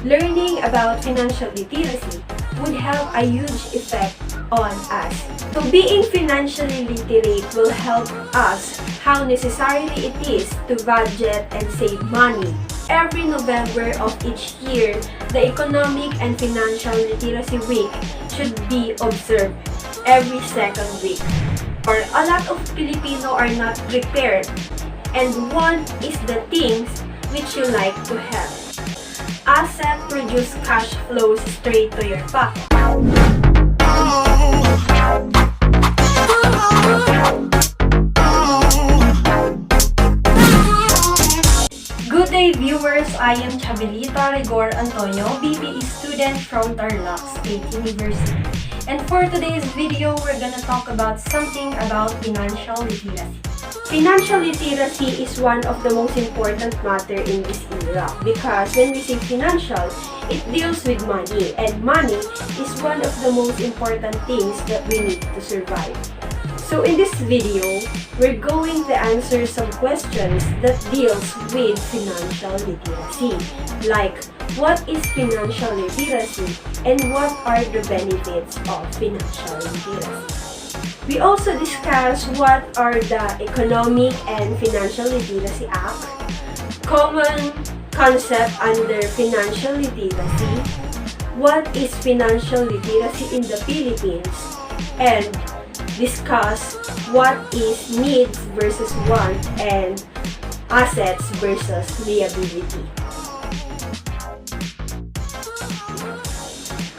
Learning about financial literacy would have a huge effect on us. So being financially literate will help us how necessary it is to budget and save money. Every November of each year, the Economic and Financial Literacy Week should be observed every second week. Or a lot of Filipino are not prepared, and one is the things which you like to have. Asset produce cash flows straight to your pocket. Good day viewers, I am Chabelita Rigor Antonio, BPE student from Tarlac State University. And for today's video, we're gonna talk about something about financial literacy. Financial literacy is one of the most important matter in this era because when we say financial, it deals with money, and money is one of the most important things that we need to survive. So in this video, we're going to answer some questions that deals with financial literacy, like what is financial literacy and what are the benefits of financial literacy. We also discuss what are the Economic and Financial Literacy Act, common concept under financial literacy, what is financial literacy in the Philippines, and discuss what is needs versus want and assets versus liability.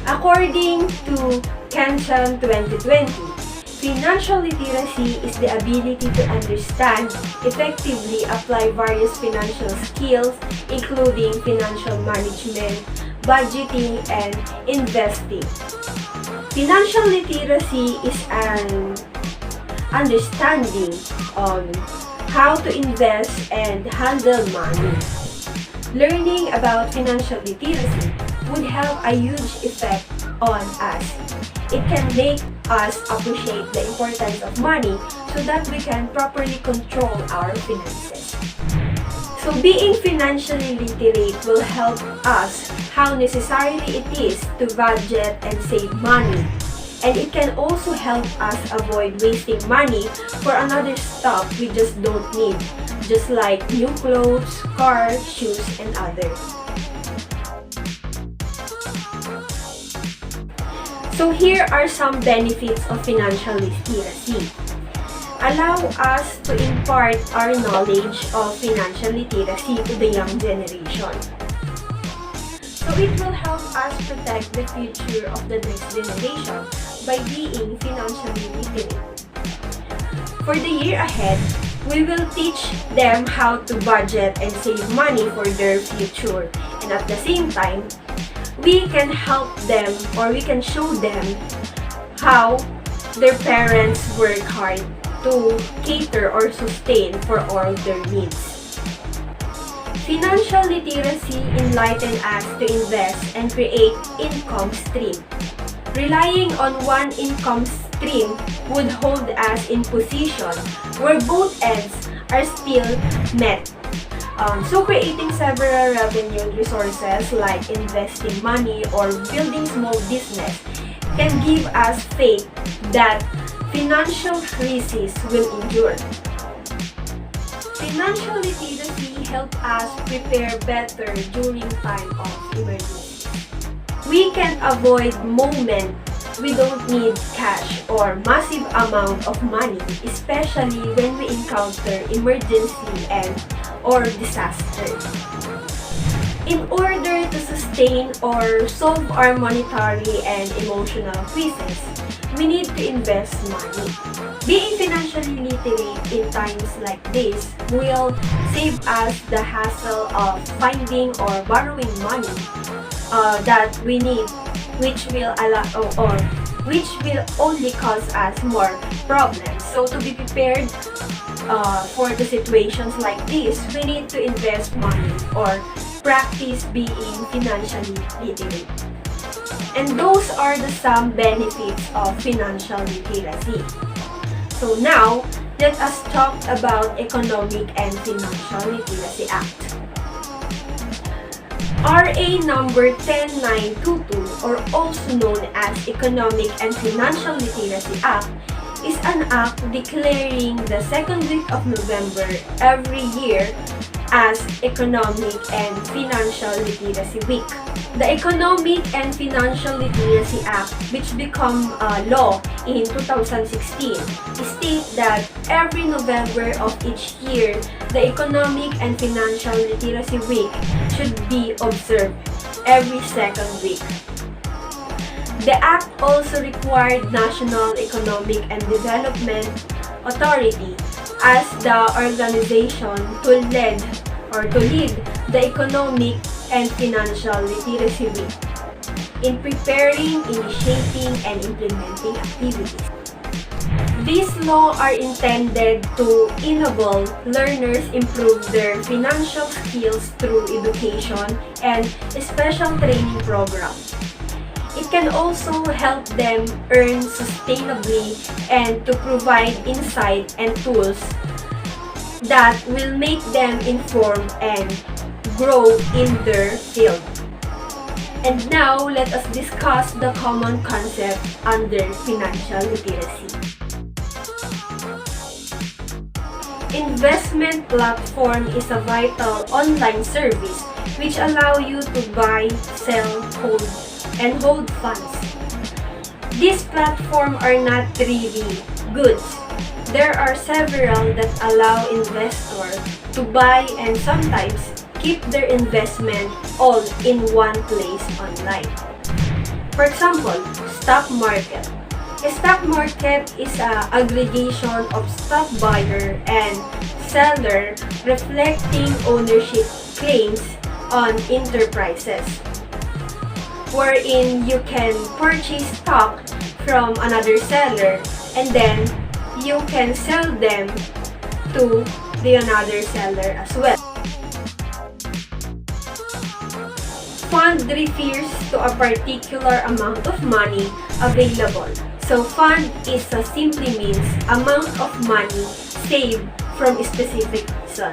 According to Kanchan 2020, financial literacy is the ability to understand, effectively apply various financial skills, including financial management, budgeting, and investing. Financial literacy is an understanding on how to invest and handle money. Learning about financial literacy would have a huge effect on us. It can make us appreciate the importance of money so that we can properly control our finances. So being financially literate will help us how necessary it is to budget and save money. And it can also help us avoid wasting money for another stuff we just don't need, just like new clothes, cars, shoes, and others. So here are some benefits of financial literacy. Allow us to impart our knowledge of financial literacy to the young generation. So it will help us protect the future of the next generation by being financially literate. For the year ahead, we will teach them how to budget and save money for their future, and at the same time, we can help them or we can show them how their parents work hard to cater or sustain for all their needs. Financial literacy enlightens us to invest and create income stream. Relying on one income stream would hold us in position where both ends are still met. So creating several revenue resources like investing money or building small business can give us faith that financial crises will endure. Financial literacy helps us prepare better during time of emergency. We can avoid moments we don't need cash or massive amount of money, especially when we encounter emergency or disaster. In order to sustain or solve our monetary and emotional crises, we need to invest money. Being financially literate in times like this will save us the hassle of finding or borrowing money that we need, which will only cause us more problems. So to be prepared for the situations like this, we need to invest money or practice being financially literate. And those are the some benefits of financial literacy. So now, let us talk about Economic and Financial Literacy Act. RA number 10922, or also known as Economic and Financial Literacy Act, is an act declaring the second week of November every year as Economic and Financial Literacy Week. The Economic and Financial Literacy Act, which became law in 2016, states that every November of each year, the Economic and Financial Literacy Week should be observed every second week. The Act also required National Economic and Development Authority as the organization to lead the Economic and Financial Literacy Week in preparing, initiating, and implementing activities. These laws are intended to enable learners improve their financial skills through education and special training programs. It can also help them earn sustainably and to provide insight and tools that will make them informed and grow in their field. And now, let us discuss the common concept under financial literacy. Investment platform is a vital online service which allow you to buy, sell, hold funds. These platforms are not really goods. There are several that allow investors to buy and sometimes keep their investment all in one place online. For example, stock market. A stock market is an aggregation of stock buyer and seller reflecting ownership claims on enterprises, wherein you can purchase stock from another seller and then you can sell them to the another seller as well. Fund refers to a particular amount of money available. So fund is simply means amount of money saved from a specific reason.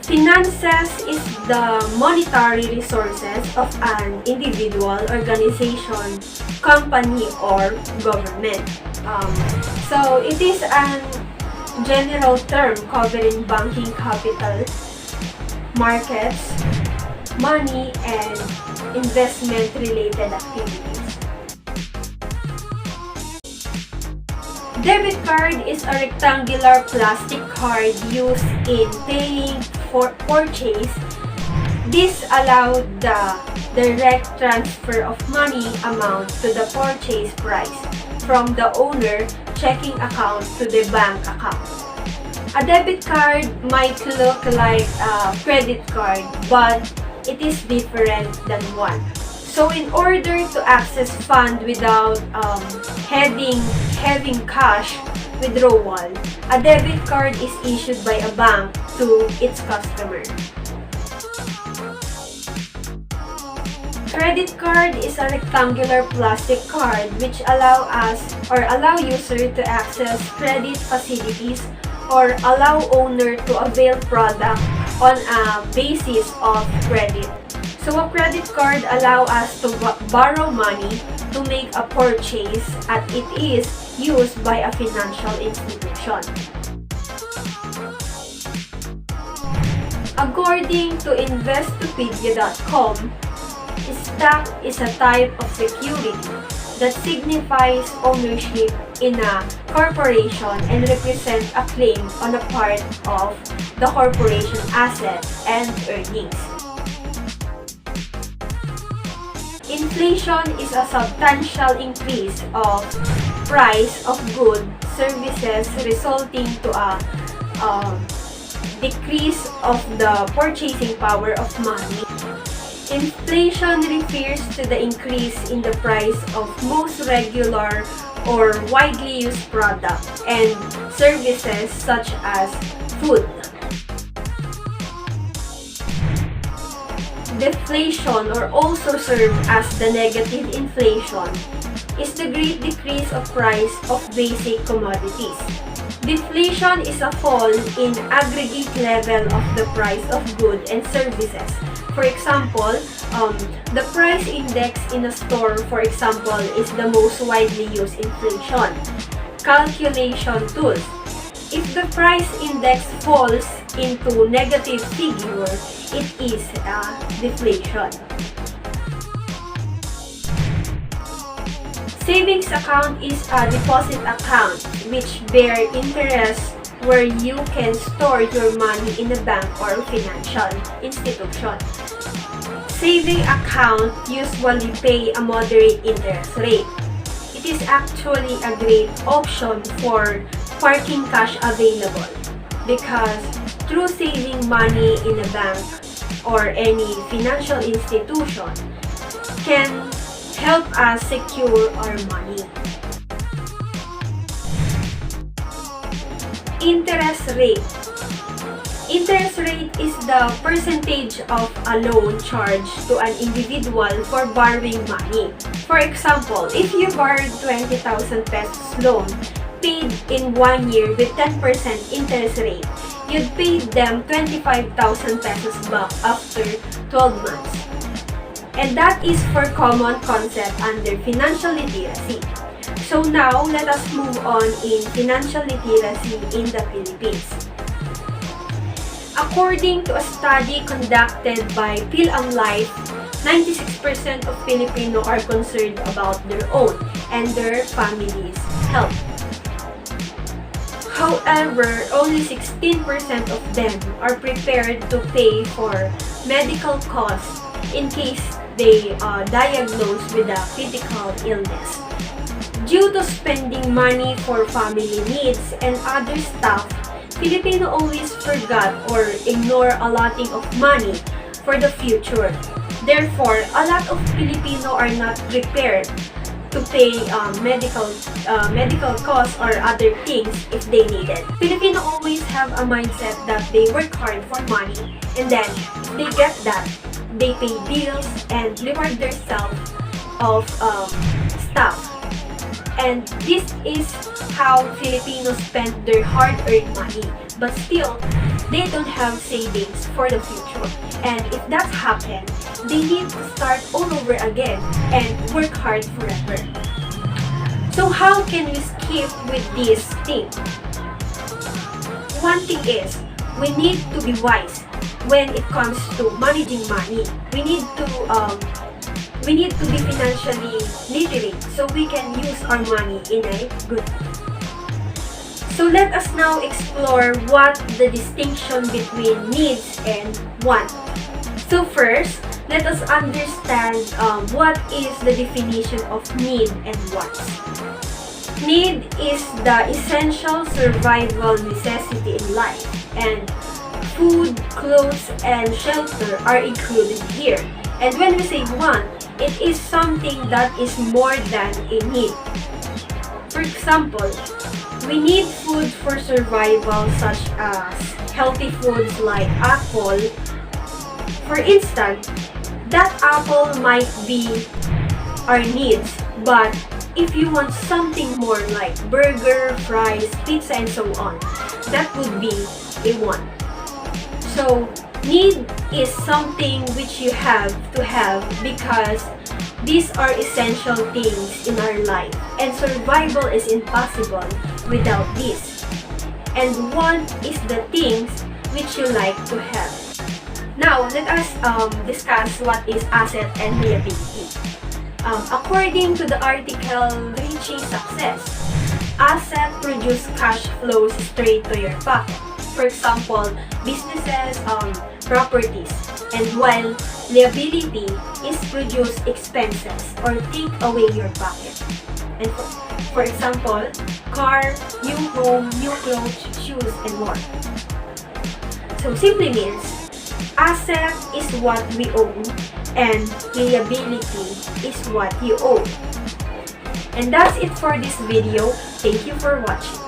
Finances is the monetary resources of an individual, organization, company, or government. So it is a general term covering banking, capital, markets, money, and investment-related activities. Debit card is a rectangular plastic card used in paying for purchase. This allowed the direct transfer of money amount to the purchase price from the owner checking account to the bank account. A debit card might look like a credit card, but it is different than one. So in order to access fund without having cash withdrawal, a debit card is issued by a bank to its customer. Credit card is a rectangular plastic card which allow user to access credit facilities or allow owner to avail product on a basis of credit. So a credit card allow us to borrow money to make a purchase and it is used by a financial institution. According to Investopedia.com, stock is a type of security that signifies ownership in a corporation and represents a claim on a part of the corporation asset and earnings. Inflation is a substantial increase of price of goods, services resulting to a decrease of the purchasing power of money. Inflation refers to the increase in the price of most regular or widely used products and services such as food. Deflation, or also served as the negative inflation, is the great decrease of price of basic commodities. Deflation is a fall in aggregate level of the price of goods and services. For example, the price index in a store, for example, is the most widely used inflation calculation tools. If the price index falls into negative figure, it is a deflation. Savings account is a deposit account which bear interest, where you can store your money in a bank or financial institution. Saving account usually pay a moderate interest rate. It is actually a great option for parking cash available, because through saving money in a bank or any financial institution can help us secure our money. Interest rate. Interest rate is the percentage of a loan charged to an individual for borrowing money. For example, if you borrowed 20,000 pesos loan, paid in 1 year with 10% interest rate, you'd pay them 25,000 pesos back after 12 months. And that is for common concept under financial literacy. So now, let us move on in financial literacy in the Philippines. According to a study conducted by PhilAmLife, 96% of Filipino are concerned about their own and their family's health. However, only 16% of them are prepared to pay for medical costs in case they are diagnosed with a critical illness. Due to spending money for family needs and other stuff, Filipino always forgot or ignore allotting of money for the future. Therefore, a lot of Filipino are not prepared to pay medical costs or other things if they need it. Filipino always have a mindset that they work hard for money, and then if they get that, they pay bills and reward themselves of stuff. And this is how Filipinos spend their hard-earned money. But still, they don't have savings for the future. And if that happens, they need to start all over again and work hard forever. So how can we skip with this thing? One thing is, we need to be wise when it comes to managing money. We need to be financially literate so we can use our money in a good way. So let us now explore what the distinction between needs and wants. So first, let us understand what is the definition of need and wants. Need is the essential survival necessity in life, and food, clothes, and shelter are included here. And when we say want, it is something that is more than a need. For example, we need food for survival, such as healthy foods like apple. For instance, that apple might be our needs, but if you want something more like burger, fries, pizza, and so on, that would be a want. So, need is something which you have to have because these are essential things in our life, and survival is impossible without this. And want is the things which you like to have. Now, let us discuss what is asset and liability. According to the article Reaching Success, asset produce cash flows straight to your pocket. For example, businesses, properties. And while liability is produce expenses or take away your pocket. And for example, car, new home, new clothes, shoes, and more. So simply means, asset is what we own and liability is what you owe. And that's it for this video. Thank you for watching.